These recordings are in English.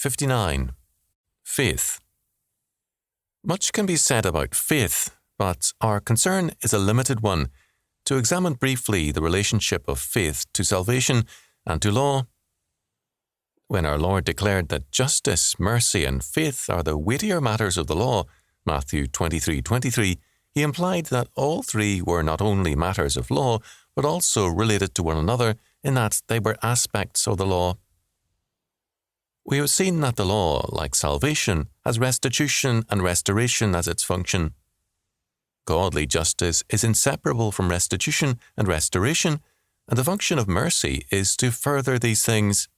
59. Faith. Much can be said about faith, but our concern is a limited one, to examine briefly the relationship of faith to salvation and to law. When our Lord declared that justice, mercy, and faith are the weightier matters of the law, Matthew 23:23, he implied that all three were not only matters of law, but also related to one another in that they were aspects of the law. We have seen that the law, like salvation, has restitution and restoration as its function. Godly justice is inseparable from restitution and restoration, and the function of mercy is to further these things.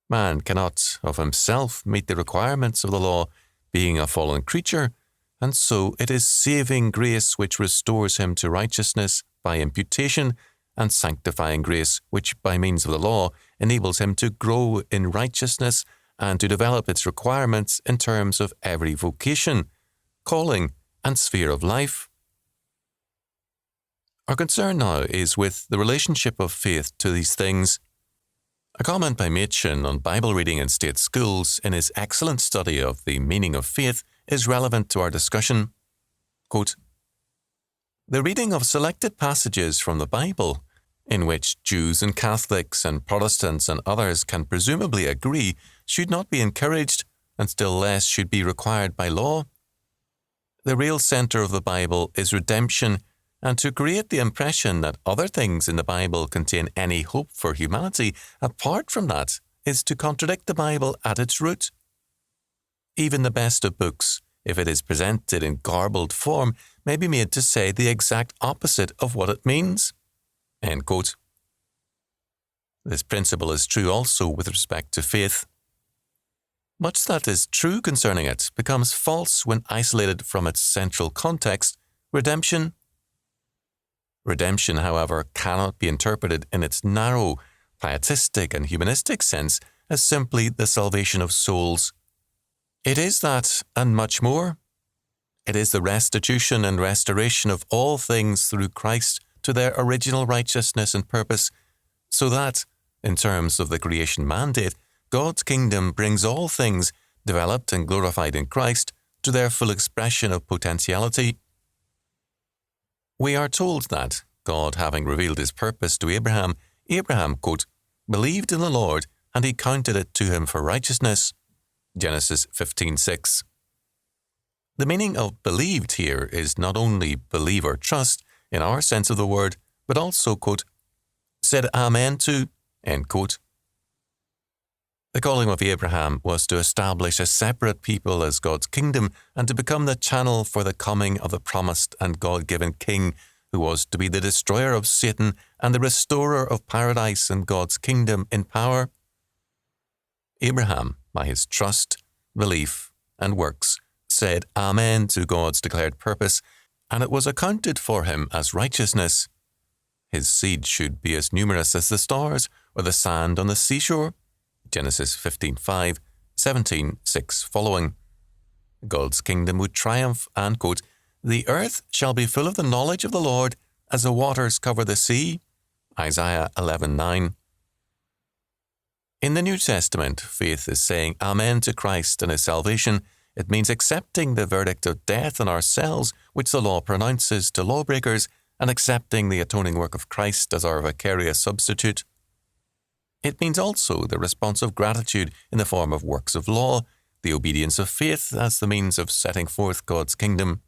Man cannot of himself meet the requirements of the law, being a fallen creature, and so it is saving grace which restores him to righteousness by imputation, and sanctifying grace which, by means of the law, enables him to grow in righteousness and to develop its requirements in terms of every vocation, calling, and sphere of life. Our concern now is with the relationship of faith to these things. A comment by Machen on Bible reading in state schools in his excellent study of the meaning of faith is relevant to our discussion. Quote, "The reading of selected passages from the Bible, in which Jews and Catholics and Protestants and others can presumably agree, should not be encouraged, and still less should be required by law. The real centre of the Bible is redemption, and to create the impression that other things in the Bible contain any hope for humanity apart from that is to contradict the Bible at its root. Even the best of books, if it is presented in garbled form, may be made to say the exact opposite of what it means." End quote. This principle is true also with respect to faith. Much that is true concerning it becomes false when isolated from its central context, redemption. Redemption, however, cannot be interpreted in its narrow, pietistic and humanistic sense as simply the salvation of souls. It is that, and much more. It is the restitution and restoration of all things through Christ to their original righteousness and purpose, so that, in terms of the creation mandate, God's kingdom brings all things, developed and glorified in Christ, to their full expression of potentiality. We are told that, God having revealed his purpose to Abraham, quote, "believed in the Lord, and he counted it to him for righteousness." Genesis 15:6. The meaning of believed here is not only believe or trust, in our sense of the word, but also, quote, "said Amen to," end quote. The calling of Abraham was to establish a separate people as God's kingdom and to become the channel for the coming of the promised and God-given king who was to be the destroyer of Satan and the restorer of paradise and God's kingdom in power. Abraham, by his trust, belief, and works, said Amen to God's declared purpose, and it was accounted for him as righteousness. His seed should be as numerous as the stars or the sand on the seashore. Genesis 15:5, 17:6 following. God's kingdom would triumph, and, quote, "the earth shall be full of the knowledge of the Lord as the waters cover the sea." Isaiah 11:9. In the New Testament, faith is saying Amen to Christ and his salvation. It means accepting the verdict of death on ourselves, which the law pronounces to lawbreakers, and accepting the atoning work of Christ as our vicarious substitute. It means also the response of gratitude in the form of works of law, the obedience of faith as the means of setting forth God's kingdom.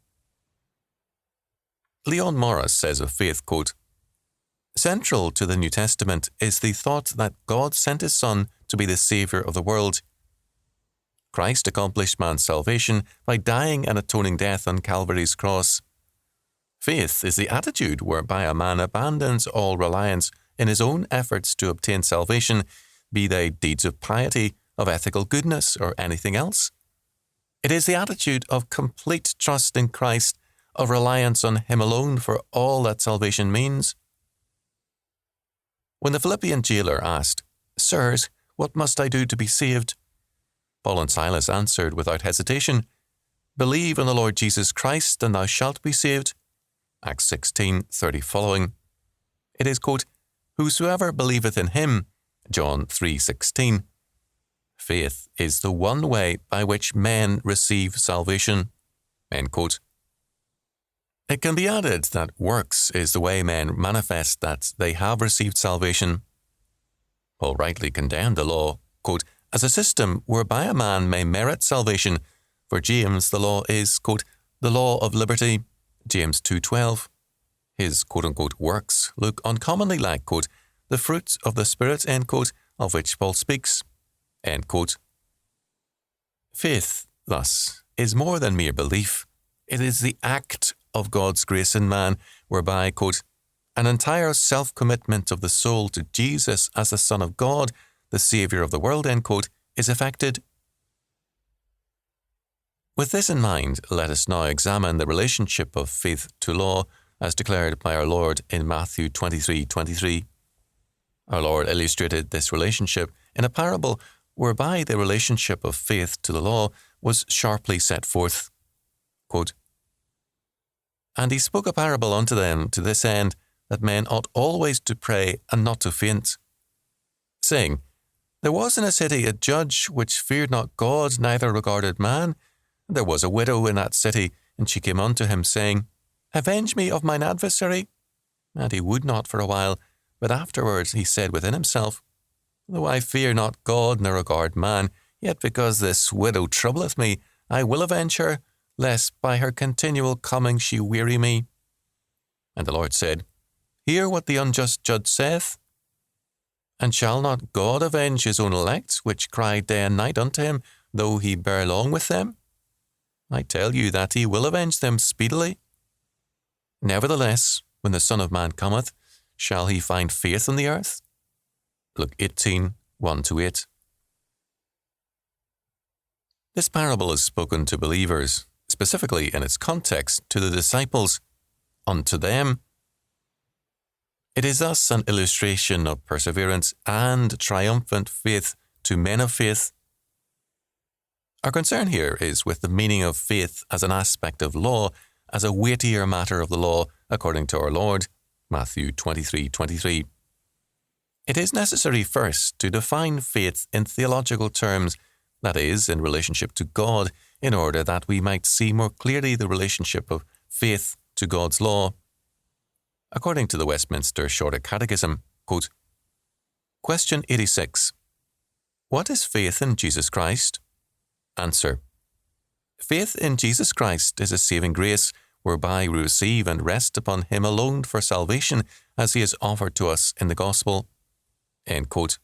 Leon Morris says of faith, quote, "Central to the New Testament is the thought that God sent his Son to be the Saviour of the world. Christ accomplished man's salvation by dying an atoning death on Calvary's cross. Faith is the attitude whereby a man abandons all reliance in his own efforts to obtain salvation, be they deeds of piety, of ethical goodness, or anything else. It is the attitude of complete trust in Christ, of reliance on him alone for all that salvation means." When the Philippian jailer asked, "Sirs, what must I do to be saved?" Paul and Silas answered without hesitation, "Believe in the Lord Jesus Christ, and thou shalt be saved." Acts 16:30 following. It is, quote, "Whosoever believeth in him," John 3:16. Faith is the one way by which men receive salvation. End quote. It can be added that works is the way men manifest that they have received salvation. Paul rightly condemned the law, quote, as a system whereby a man may merit salvation. For James, the law is, quote, the law of liberty, James 2:12. His quote-unquote works look uncommonly like, quote, the fruit of the Spirit, end quote, of which Paul speaks, end quote. Faith, thus, is more than mere belief. It is the act of God's grace in man, whereby, quote, an entire self-commitment of the soul to Jesus as the Son of God, the Saviour of the world, end quote, is effected. With this in mind, let us now examine the relationship of faith to law, as declared by our Lord in Matthew 23:23. Our Lord illustrated this relationship in a parable whereby the relationship of faith to the law was sharply set forth. Quote, and he spoke a parable unto them to this end, that men ought always to pray and not to faint, saying, there was in a city a judge which feared not God, neither regarded man. And there was a widow in that city, and she came unto him, saying, avenge me of mine adversary. And he would not for a while, but afterwards he said within himself, though I fear not God, nor regard man, yet because this widow troubleth me, I will avenge her, lest by her continual coming she weary me. And the Lord said, hear what the unjust judge saith. And shall not God avenge his own elect, which cry day and night unto him, though he bear long with them? I tell you that he will avenge them speedily. Nevertheless, when the Son of Man cometh, shall he find faith on the earth? Luke 18:1-8. This parable is spoken to believers, specifically in its context to the disciples, unto them. It is thus an illustration of perseverance and triumphant faith to men of faith. Our concern here is with the meaning of faith as an aspect of law, as a weightier matter of the law, according to our Lord, Matthew 23:23. It is necessary first to define faith in theological terms, that is, in relationship to God, in order that we might see more clearly the relationship of faith to God's law. According to the Westminster Shorter Catechism, quote, Question 86. What is faith in Jesus Christ? Answer. Faith in Jesus Christ is a saving grace whereby we receive and rest upon him alone for salvation as he is offered to us in the gospel. End quote.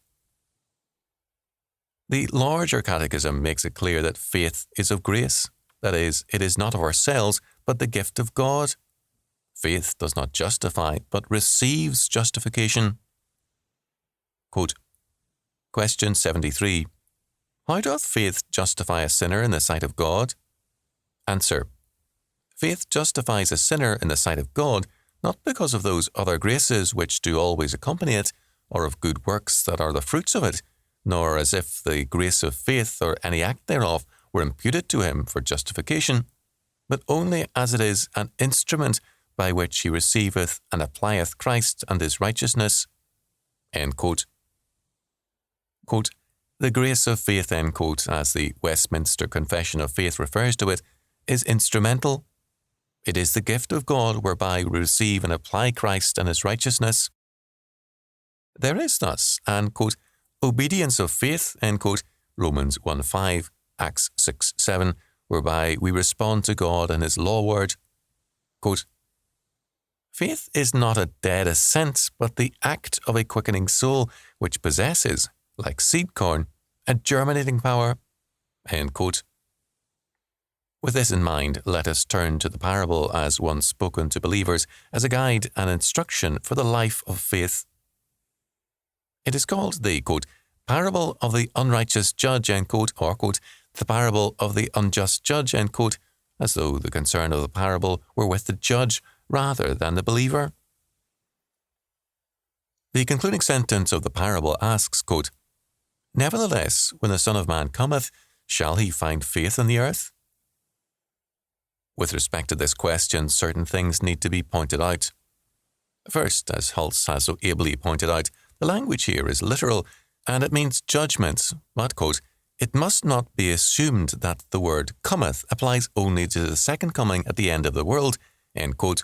The larger catechism makes it clear that faith is of grace. That is, it is not of ourselves, but the gift of God. Faith does not justify, but receives justification. Quote, Question 73. How doth faith justify a sinner in the sight of God? Answer. Faith justifies a sinner in the sight of God, not because of those other graces which do always accompany it, or of good works that are the fruits of it, nor as if the grace of faith or any act thereof were imputed to him for justification, but only as it is an instrument by which he receiveth and applieth Christ and his righteousness. End quote. Quote, the grace of faith, end quote, as the Westminster Confession of Faith refers to it, is instrumental. It is the gift of God whereby we receive and apply Christ and his righteousness. There is thus an, quote, obedience of faith, end quote, Romans 1:5, Acts 6:7, whereby we respond to God and his law word. Quote, faith is not a dead assent, but the act of a quickening soul which possesses, like seed corn, a germinating power. End quote. With this in mind, let us turn to the parable as one spoken to believers as a guide and instruction for the life of faith. It is called the, quote, parable of the unrighteous judge, end quote, or, quote, the parable of the unjust judge, end quote, as though the concern of the parable were with the judge rather than the believer. The concluding sentence of the parable asks, quote, Nevertheless, when the Son of Man cometh, shall he find faith on the earth? With respect to this question, certain things need to be pointed out. First, as Hulse has so ably pointed out, the language here is literal, and it means judgment, but, quote, It must not be assumed that the word cometh applies only to the second coming at the end of the world, end quote.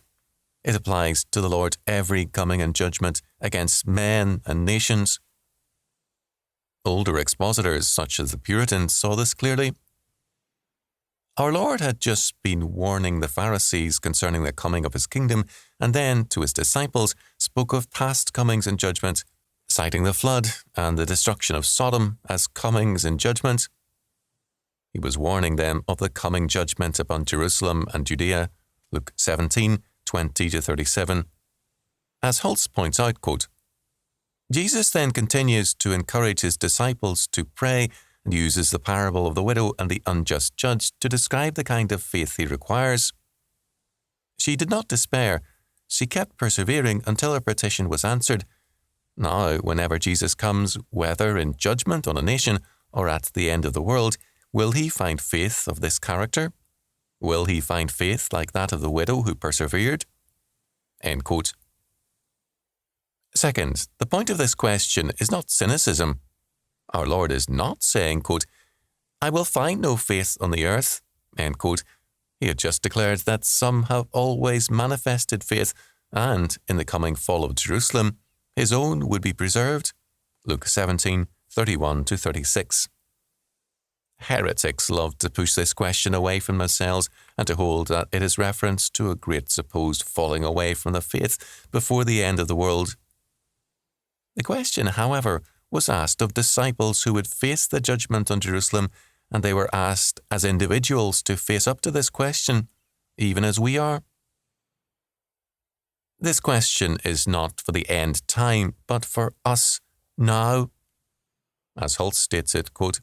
It applies to the Lord's every coming and judgment against men and nations. Older expositors, such as the Puritans, saw this clearly. Our Lord had just been warning the Pharisees concerning the coming of his kingdom, and then, to his disciples, spoke of past comings and judgment, citing the flood and the destruction of Sodom as comings in judgment. He was warning them of the coming judgment upon Jerusalem and Judea, Luke 17, 20-37. As Holtz points out, quote, Jesus then continues to encourage his disciples to pray and uses the parable of the widow and the unjust judge to describe the kind of faith he requires. She did not despair. She kept persevering until her petition was answered. Now, whenever Jesus comes, whether in judgment on a nation or at the end of the world, will he find faith of this character? Will he find faith like that of the widow who persevered? End quote. Second, the point of this question is not cynicism. Our Lord is not saying, quote, I will find no faith on the earth, end quote. He had just declared that some have always manifested faith, and in the coming fall of Jerusalem, his own would be preserved. Luke 17, 31-36. Heretics love to push this question away from themselves and to hold that it is reference to a great supposed falling away from the faith before the end of the world. The question, however, was asked of disciples who would face the judgment on Jerusalem, and they were asked as individuals to face up to this question, even as we are. This question is not for the end time, but for us now. As Holtz states it, quote,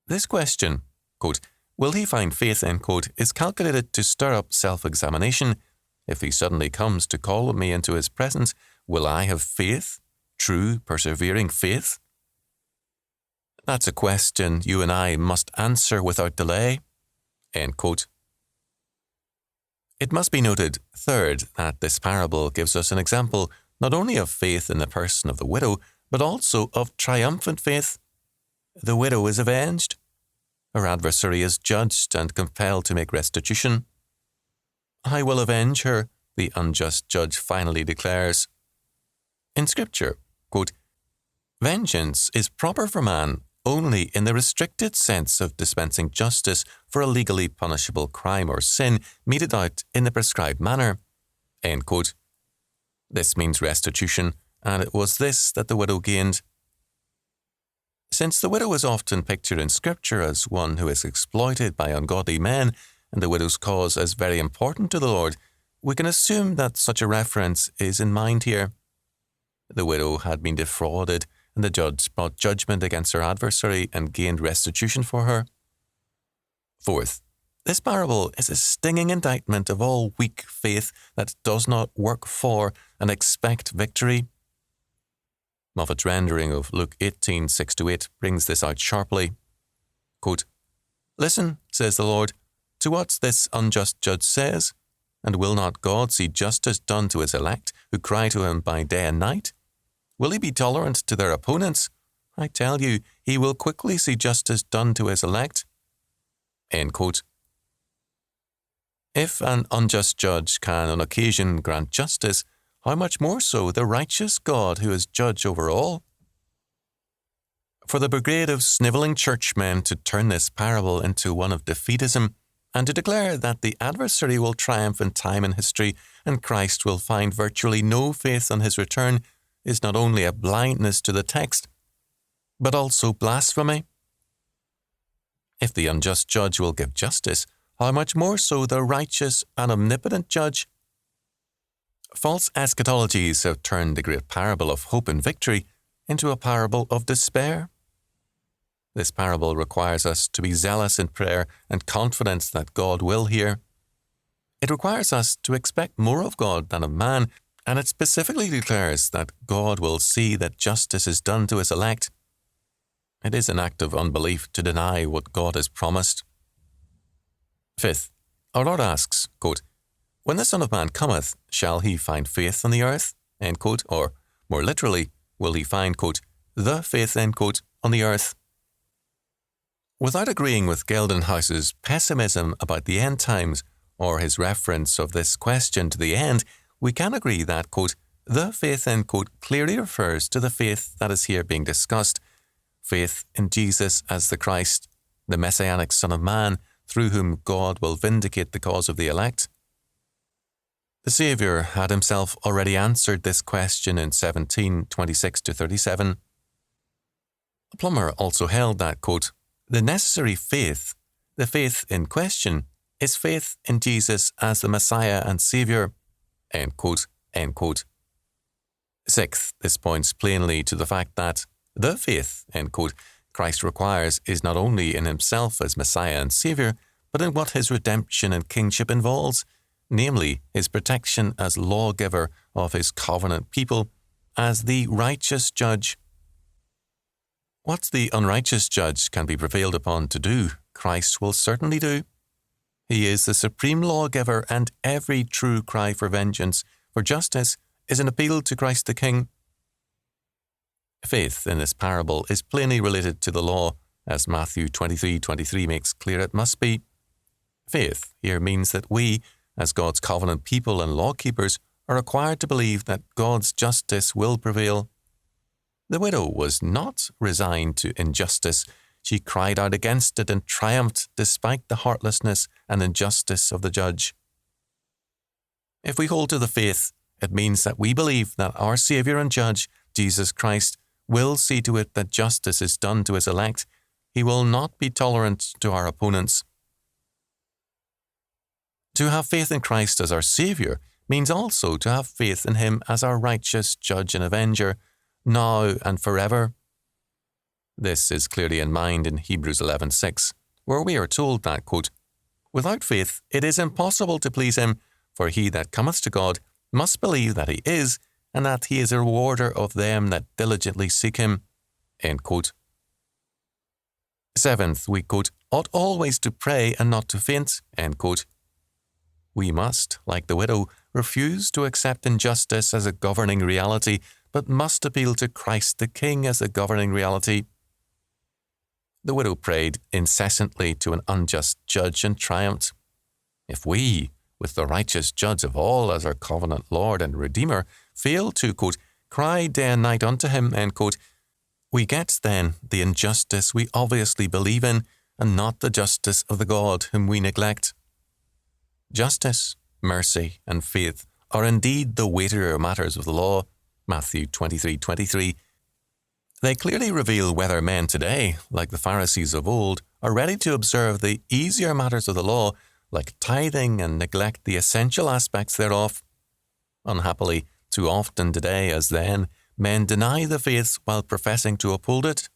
this question, quote, will he find faith, end quote, is calculated to stir up self-examination. If he suddenly comes to call me into his presence, will I have faith? True, persevering faith? That's a question you and I must answer without delay. End quote. It must be noted, third, that this parable gives us an example not only of faith in the person of the widow, but also of triumphant faith. The widow is avenged. Her adversary is judged and compelled to make restitution. I will avenge her, the unjust judge finally declares. In Scripture, quote, vengeance is proper for man only in the restricted sense of dispensing justice for a legally punishable crime or sin meted out in the prescribed manner. End quote. This means restitution, and it was this that the widow gained. Since the widow is often pictured in Scripture as one who is exploited by ungodly men, and the widow's cause as very important to the Lord, we can assume that such a reference is in mind here. The widow had been defrauded, and the judge brought judgment against her adversary and gained restitution for her. Fourth, this parable is a stinging indictment of all weak faith that does not work for and expect victory. Moffat's rendering of Luke 18, 6-8 brings this out sharply. Quote, listen, says the Lord, to what this unjust judge says, and will not God see justice done to his elect, who cry to him by day and night? Will he be tolerant to their opponents? I tell you, he will quickly see justice done to his elect. End quote. If an unjust judge can on occasion grant justice, how much more so the righteous God who is judge over all? For the brigade of snivelling churchmen to turn this parable into one of defeatism, and to declare that the adversary will triumph in time and history, and Christ will find virtually no faith on his return, is not only a blindness to the text, but also blasphemy. If the unjust judge will give justice, how much more so the righteous and omnipotent judge? False eschatologies have turned the great parable of hope and victory into a parable of despair. This parable requires us to be zealous in prayer and confident that God will hear. It requires us to expect more of God than of man, and it specifically declares that God will see that justice is done to his elect. It is an act of unbelief to deny what God has promised. Fifth, our Lord asks, quote, when the Son of Man cometh, shall he find faith on the earth? End quote. Or, more literally, will he find, quote, the faith, end quote, on the earth? Without agreeing with Geldenhuis's pessimism about the end times or his reference of this question to the end, we can agree that, quote, the faith, end quote, clearly refers to the faith that is here being discussed, faith in Jesus as the Christ, the Messianic Son of Man, through whom God will vindicate the cause of the elect. The Saviour had himself already answered this question in 17:26-37. Plummer also held that, quote, the necessary faith, the faith in question, is faith in Jesus as the Messiah and Saviour, end quote, end quote. Sixth, this points plainly to the fact that the faith, end quote, Christ requires is not only in himself as Messiah and Saviour, but in what his redemption and kingship involves, namely his protection as lawgiver of his covenant people, as the righteous judge. What the unrighteous judge can be prevailed upon to do, Christ will certainly do. He is the supreme lawgiver, and every true cry for vengeance, for justice, is an appeal to Christ the King. Faith in this parable is plainly related to the law, as Matthew 23:23 makes clear it must be. Faith here means that we, as God's covenant people and lawkeepers, are required to believe that God's justice will prevail. The widow was not resigned to injustice. She cried out against it and triumphed despite the heartlessness and injustice of the judge. If we hold to the faith, it means that we believe that our Saviour and Judge, Jesus Christ, will see to it that justice is done to his elect. He will not be tolerant to our opponents. To have faith in Christ as our Saviour means also to have faith in him as our righteous Judge and Avenger, now and forever. This is clearly in mind in Hebrews 11:6, where we are told that, quote, without faith it is impossible to please him, for he that cometh to God must believe that he is, and that he is a rewarder of them that diligently seek him, end quote. Seventh, we, quote, ought always to pray and not to faint, end quote. We must, like the widow, refuse to accept injustice as a governing reality, but must appeal to Christ the King as a governing reality. The widow prayed incessantly to an unjust judge and triumphed. If we, with the righteous Judge of all as our covenant Lord and Redeemer, fail to, quote, cry day and night unto him, end quote, we get then the injustice we obviously believe in, and not the justice of the God whom we neglect. Justice, mercy, and faith are indeed the weightier matters of the law, Matthew 23:23. They clearly reveal whether men today, like the Pharisees of old, are ready to observe the easier matters of the law, like tithing, and neglect the essential aspects thereof. Unhappily, too often today as then, men deny the faith while professing to uphold it.